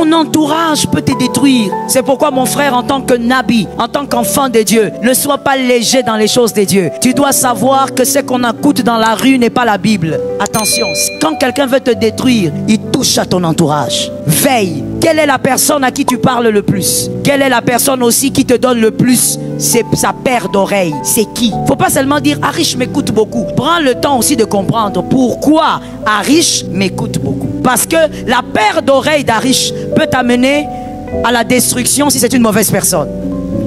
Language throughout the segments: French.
Ton entourage peut te détruire. C'est pourquoi mon frère, en tant que nabi, en tant qu'enfant de Dieu, ne sois pas léger dans les choses de Dieu. Tu dois savoir que ce qu'on écoute dans la rue n'est pas la Bible. Attention, quand quelqu'un veut te détruire, il touche à ton entourage. Veille. Quelle est la personne à qui tu parles le plus? Quelle est la personne aussi qui te donne le plus? C'est sa paire d'oreilles. C'est qui? Faut pas seulement dire Arish m'écoute beaucoup. Prends le temps aussi de comprendre pourquoi Arish m'écoute beaucoup. Parce que la paire d'oreilles d'Arish peut t'amener à la destruction si c'est une mauvaise personne.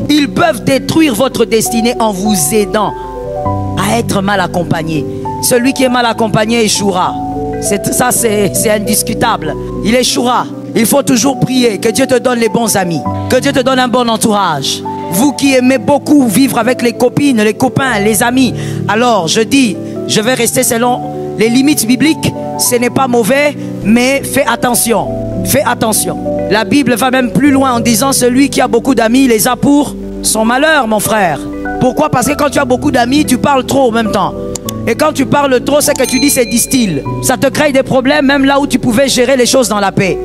Ils peuvent détruire votre destinée en vous aidant à être mal accompagné. Celui qui est mal accompagné échouera. Ça, c'est indiscutable. Il échouera. Il faut toujours prier que Dieu te donne les bons amis, que Dieu te donne un bon entourage. Vous qui aimez beaucoup vivre avec les copines, les copains, les amis, alors je dis, je vais rester selon les limites bibliques. Ce n'est pas mauvais, mais fais attention. Fais attention. La Bible va même plus loin en disant celui qui a beaucoup d'amis les a pour son malheur, mon frère. Pourquoi? Parce que quand tu as beaucoup d'amis, tu parles trop en même temps. Et quand tu parles trop, c'est que tu dis c'est distille. Ça te crée des problèmes même là où tu pouvais gérer les choses dans la paix.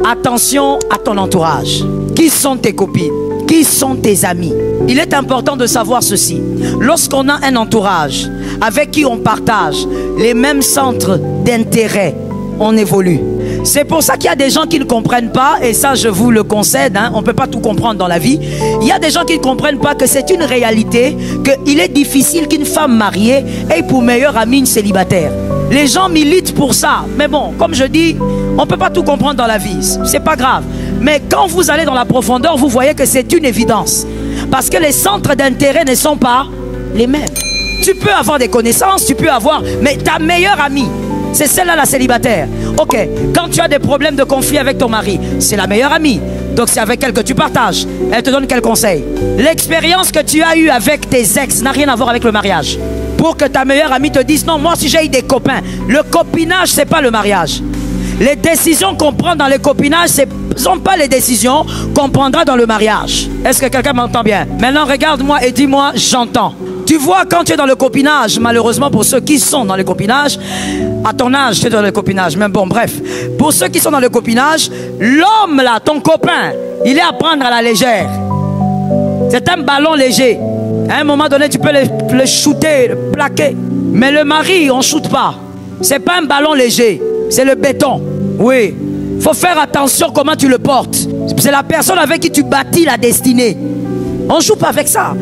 Attention à ton entourage. Qui sont tes copines? Qui sont tes amis? Il est important de savoir ceci. Lorsqu'on a un entourage avec qui on partage les mêmes centres d'intérêt, on évolue. C'est pour ça qu'il y a des gens qui ne comprennent pas, et ça je vous le concède, on ne peut pas tout comprendre dans la vie. Il y a des gens qui ne comprennent pas que c'est une réalité, qu'il est difficile qu'une femme mariée ait pour meilleure amie une célibataire. Les gens militent pour ça, mais bon, comme je dis, on ne peut pas tout comprendre dans la vie, c'est pas grave. Mais quand vous allez dans la profondeur, vous voyez que c'est une évidence. Parce que les centres d'intérêt ne sont pas les mêmes. Tu peux avoir des connaissances, tu peux avoir, mais ta meilleure amie, c'est celle-là la célibataire. Ok, quand tu as des problèmes de conflit avec ton mari, c'est la meilleure amie. Donc c'est avec elle que tu partages. Elle te donne quel conseil? L'expérience que tu as eue avec tes ex n'a rien à voir avec le mariage. Pour que ta meilleure amie te dise, non, moi si j'ai eu des copains, le copinage c'est pas le mariage. Les décisions qu'on prend dans le copinage, ce ne sont pas les décisions qu'on prendra dans le mariage. Est-ce que quelqu'un m'entend bien? Maintenant regarde-moi et dis-moi, j'entends. Tu vois, quand tu es dans le copinage, malheureusement pour ceux qui sont dans le copinage, à ton âge tu es dans le copinage, mais bon bref, pour ceux qui sont dans le copinage, l'homme là, ton copain, il est à prendre à la légère. C'est un ballon léger. À un moment donné, tu peux le shooter, le plaquer. Mais le mari, on ne shoot pas. C'est pas un ballon léger, c'est le béton. Oui, il faut faire attention comment tu le portes. C'est la personne avec qui tu bâtis la destinée. On ne joue pas avec ça.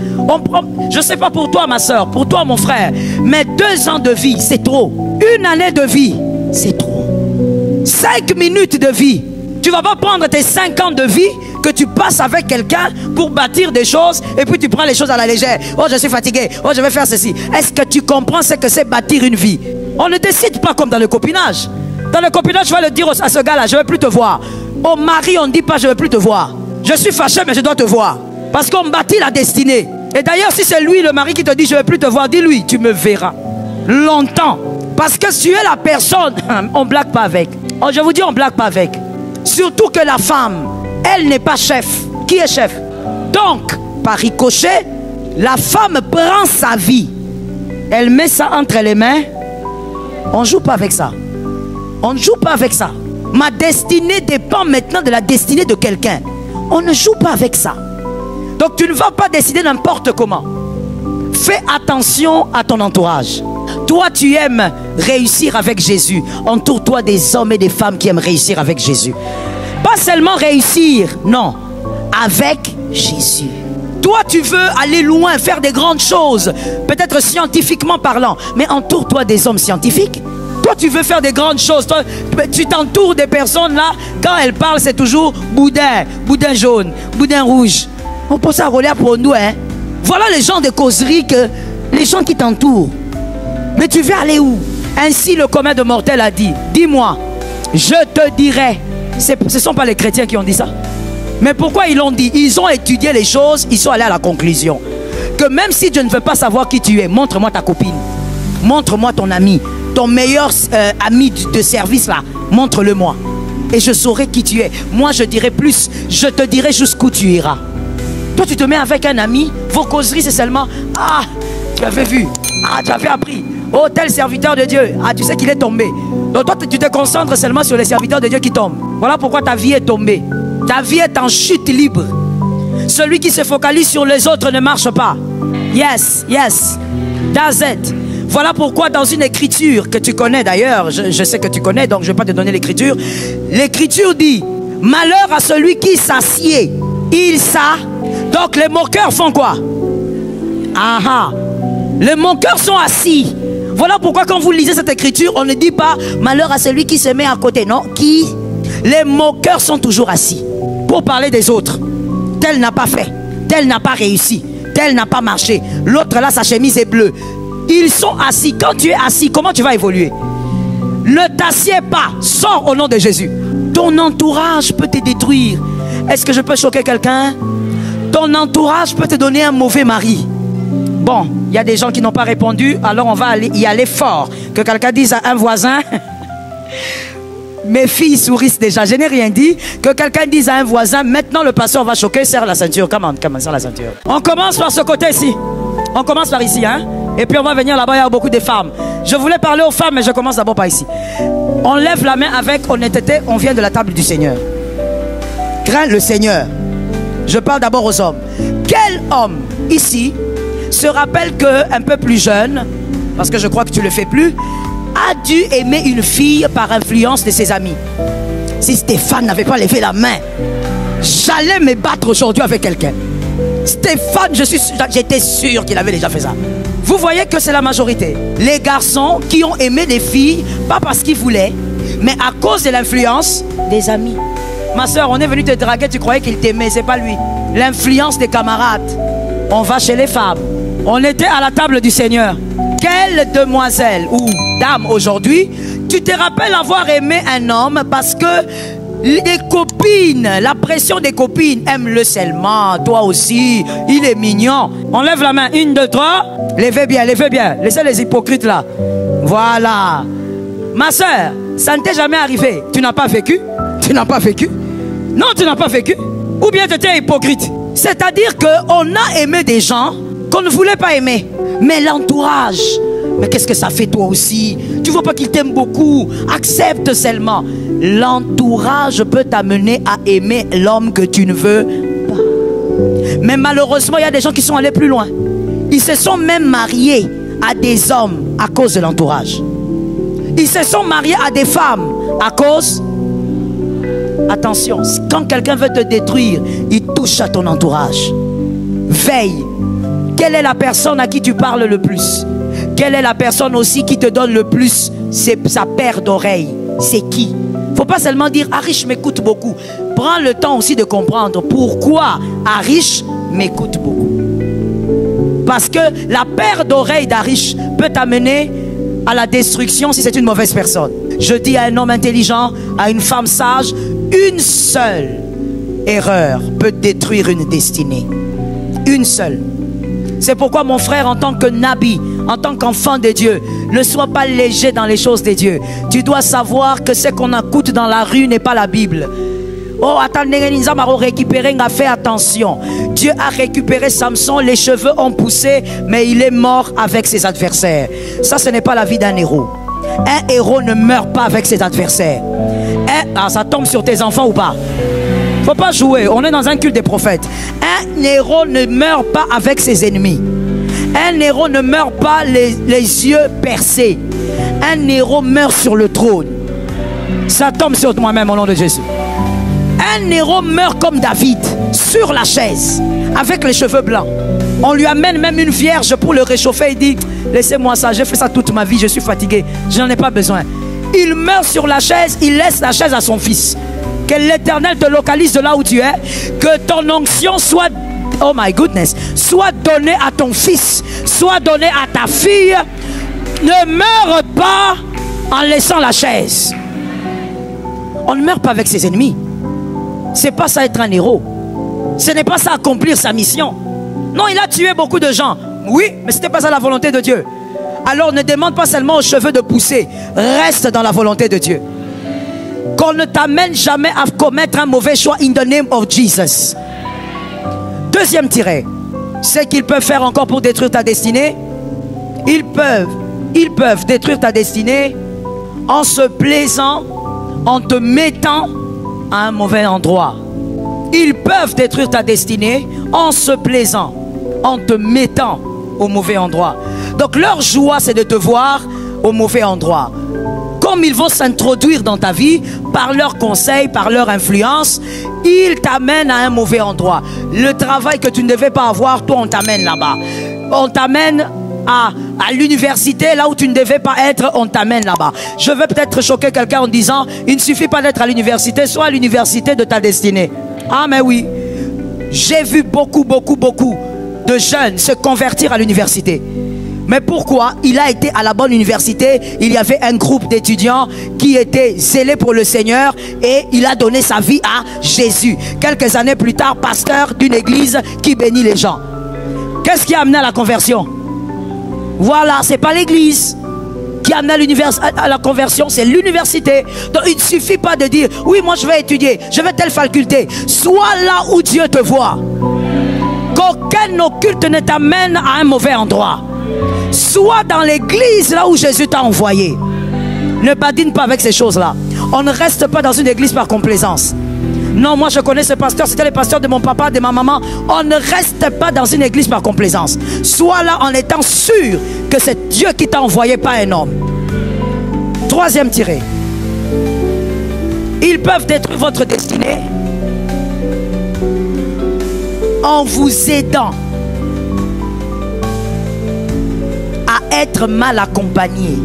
Je ne sais pas pour toi ma soeur, pour toi mon frère, mais 2 ans de vie, c'est trop. 1 année de vie, c'est trop. 5 minutes de vie. Tu ne vas pas prendre tes 5 ans de vie que tu passes avec quelqu'un pour bâtir des choses et puis tu prends les choses à la légère. Oh, je suis fatigué. Oh, je vais faire ceci. Est-ce que tu comprends ce que c'est bâtir une vie? On ne décide pas comme dans le copinage. Dans le copinage, tu vas le dire à ce gars-là, je ne vais plus te voir. Au mari, on ne dit pas je ne vais plus te voir. Je suis fâché, mais je dois te voir. Parce qu'on bâtit la destinée. Et d'ailleurs, si c'est lui, le mari, qui te dit je ne vais plus te voir, dis-lui, tu me verras. Longtemps. Parce que si tu es la personne, on ne blague pas avec. Oh, je vous dis, on ne blague pas avec. Surtout que la femme, elle n'est pas chef. Qui est chef? Donc, par ricochet, la femme prend sa vie. Elle met ça entre les mains. On ne joue pas avec ça. On ne joue pas avec ça. Ma destinée dépend maintenant de la destinée de quelqu'un. On ne joue pas avec ça. Donc tu ne vas pas décider n'importe comment. Fais attention à ton entourage. Toi, tu aimes réussir avec Jésus. Entoure-toi des hommes et des femmes qui aiment réussir avec Jésus. Pas seulement réussir, non. Avec Jésus. Toi, tu veux aller loin, faire des grandes choses. Peut-être scientifiquement parlant. Mais entoure-toi des hommes scientifiques. Toi, tu veux faire des grandes choses. Toi, tu t'entoures des personnes là. Quand elles parlent, c'est toujours boudin. Boudin jaune, boudin rouge. On peut s'enrôler pour nous, hein. Voilà les gens de causerie que les gens qui t'entourent. Mais tu veux aller où? Ainsi le commun de mortels a dit. Dis-moi, je te dirai. Ce ne sont pas les chrétiens qui ont dit ça. Mais pourquoi ils l'ont dit? Ils ont étudié les choses, ils sont allés à la conclusion que même si je ne veux pas savoir qui tu es, montre-moi ta copine, montre-moi ton ami, ton meilleur ami de service là, montre-le-moi. Et je saurai qui tu es. Moi je dirai plus, je te dirai jusqu'où tu iras. Toi tu te mets avec un ami, vos causeries c'est seulement, ah, tu avais vu, ah, tu avais appris, oh tel serviteur de Dieu, ah tu sais qu'il est tombé. Donc toi tu te concentres seulement sur les serviteurs de Dieu qui tombent. Voilà pourquoi ta vie est tombée. Ta vie est en chute libre. Celui qui se focalise sur les autres ne marche pas. Yes, yes. That's it. Voilà pourquoi dans une écriture que tu connais d'ailleurs, je sais que tu connais, donc je ne vais pas te donner l'écriture. L'écriture dit, malheur à celui qui s'assied. Il ça. Donc les moqueurs font quoi? Aha. Les moqueurs sont assis. Voilà pourquoi quand vous lisez cette écriture, on ne dit pas malheur à celui qui se met à côté. Non, qui? Les moqueurs sont toujours assis pour parler des autres. Tel n'a pas fait, tel n'a pas réussi, tel n'a pas marché. L'autre là, sa chemise est bleue. Ils sont assis. Quand tu es assis, comment tu vas évoluer? Ne t'assieds pas. Sors au nom de Jésus. Ton entourage peut te détruire. Est-ce que je peux choquer quelqu'un? Ton entourage peut te donner un mauvais mari. Bon, il y a des gens qui n'ont pas répondu, alors on va y aller fort. Que quelqu'un dise à un voisin, mes filles sourissent déjà, je n'ai rien dit. Que quelqu'un dise à un voisin, maintenant le pasteur va choquer, serre la ceinture. Comment serre la ceinture? On commence par ce côté-ci. On commence par ici, hein. Et puis on va venir là-bas, il y a beaucoup de femmes. Je voulais parler aux femmes, mais je commence d'abord par ici. On lève la main avec honnêteté, on vient de la table du Seigneur. Crains le Seigneur. Je parle d'abord aux hommes. Quel homme ici se rappelle qu'un peu plus jeune, parce que je crois que tu ne le fais plus, a dû aimer une fille par influence de ses amis? Si Stéphane n'avait pas levé la main, j'allais me battre aujourd'hui avec quelqu'un. Stéphane, j'étais sûr qu'il avait déjà fait ça. Vous voyez que c'est la majorité. Les garçons qui ont aimé des filles, pas parce qu'ils voulaient, mais à cause de l'influence des amis. Ma soeur, on est venu te draguer, tu croyais qu'il t'aimait, c'est pas lui. L'influence des camarades. On va chez les femmes. On était à la table du Seigneur. Quelle demoiselle ou dame aujourd'hui, tu te rappelles avoir aimé un homme parce que les copines, la pression des copines, aime-le seulement, toi aussi, il est mignon. On lève la main, 1, 2, 3, levez bien, laissez les hypocrites là. Voilà. Ma soeur, ça ne t'est jamais arrivé. Tu n'as pas vécu? Tu n'as pas vécu? Non, tu n'as pas vécu. Ou bien tu étais hypocrite. C'est-à-dire qu'on a aimé des gens qu'on ne voulait pas aimer. Mais l'entourage, mais qu'est-ce que ça fait toi aussi? Tu ne vois pas qu'il t'aime beaucoup? Accepte seulement. L'entourage peut t'amener à aimer l'homme que tu ne veux pas. Mais malheureusement, il y a des gens qui sont allés plus loin. Ils se sont même mariés à des hommes à cause de l'entourage. Ils se sont mariés à des femmes à cause... Attention, quand quelqu'un veut te détruire, il touche à ton entourage. Veille. Quelle est la personne à qui tu parles le plus? Quelle est la personne aussi qui te donne le plus sa paire d'oreilles? C'est qui? Il ne faut pas seulement dire Arish m'écoute beaucoup. Prends le temps aussi de comprendre pourquoi Arish m'écoute beaucoup. Parce que la paire d'oreilles d'Arish peut t'amener à la destruction si c'est une mauvaise personne. Je dis à un homme intelligent, à une femme sage, une seule erreur peut détruire une destinée. Une seule. C'est pourquoi mon frère, en tant que Nabi, en tant qu'enfant de Dieu, ne sois pas léger dans les choses de Dieu. Tu dois savoir que ce qu'on écoute dans la rue n'est pas la Bible. Oh, attendez, fais attention. Dieu a récupéré Samson, les cheveux ont poussé, mais il est mort avec ses adversaires. Ça, ce n'est pas la vie d'un héros. Un héros ne meurt pas avec ses adversaires. Ça tombe sur tes enfants ou pas? Faut pas jouer, on est dans un culte des prophètes. Un héros ne meurt pas avec ses ennemis. Un héros ne meurt pas les yeux percés. Un héros meurt sur le trône. Ça tombe sur moi-même au nom de Jésus. Un héros meurt comme David, sur la chaise, avec les cheveux blancs. On lui amène même une vierge pour le réchauffer. Il dit, laissez-moi ça, j'ai fait ça toute ma vie, je suis fatigué, je n'en ai pas besoin. Il meurt sur la chaise, il laisse la chaise à son fils. Que l'Éternel te localise de là où tu es. Que ton onction soit, oh my goodness, soit donnée à ton fils, soit donnée à ta fille. Ne meurs pas en laissant la chaise. On ne meurt pas avec ses ennemis. C'est pas ça être un héros. Ce n'est pas ça accomplir sa mission. Non, il a tué beaucoup de gens. Oui, mais ce n'était pas ça la volonté de Dieu. Alors ne demande pas seulement aux cheveux de pousser. Reste dans la volonté de Dieu. Qu'on ne t'amène jamais à commettre un mauvais choix in the name of Jesus. Deuxième tiret. C'est qu'ils peuvent faire encore pour détruire ta destinée. Ils peuvent détruire ta destinée en se plaisant, en te mettant à un mauvais endroit. Ils peuvent détruire ta destinée en se plaisant, en te mettant au mauvais endroit. Donc leur joie, c'est de te voir au mauvais endroit. Comme ils vont s'introduire dans ta vie, par leurs conseils, par leur influence, ils t'amènent à un mauvais endroit. Le travail que tu ne devais pas avoir, toi on t'amène là-bas. On t'amène à l'université, là où tu ne devais pas être, on t'amène là-bas. Je veux peut-être choquer quelqu'un en disant, il ne suffit pas d'être à l'université, sois à l'université de ta destinée. Ah mais oui, j'ai vu beaucoup de jeunes se convertir à l'université. Mais pourquoi? Il a été à la bonne université, il y avait un groupe d'étudiants qui étaient zélés pour le Seigneur et il a donné sa vie à Jésus. Quelques années plus tard, pasteur d'une église qui bénit les gens. Qu'est-ce qui a amené à la conversion? Voilà, c'est pas l'église qui a amené à la conversion, c'est l'université. Donc il ne suffit pas de dire, oui moi je vais étudier, je vais telle faculté. Sois là où Dieu te voit. Qu'aucun occulte ne t'amène à un mauvais endroit. Sois dans l'église là où Jésus t'a envoyé. Ne badine pas avec ces choses-là. On ne reste pas dans une église par complaisance. Non, moi je connais ce pasteur, c'était le pasteur de mon papa, de ma maman. On ne reste pas dans une église par complaisance. Sois là en étant sûr que c'est Dieu qui t'a envoyé, pas un homme. Troisième tiré. Ils peuvent détruire votre destinée en vous aidant à être mal accompagné.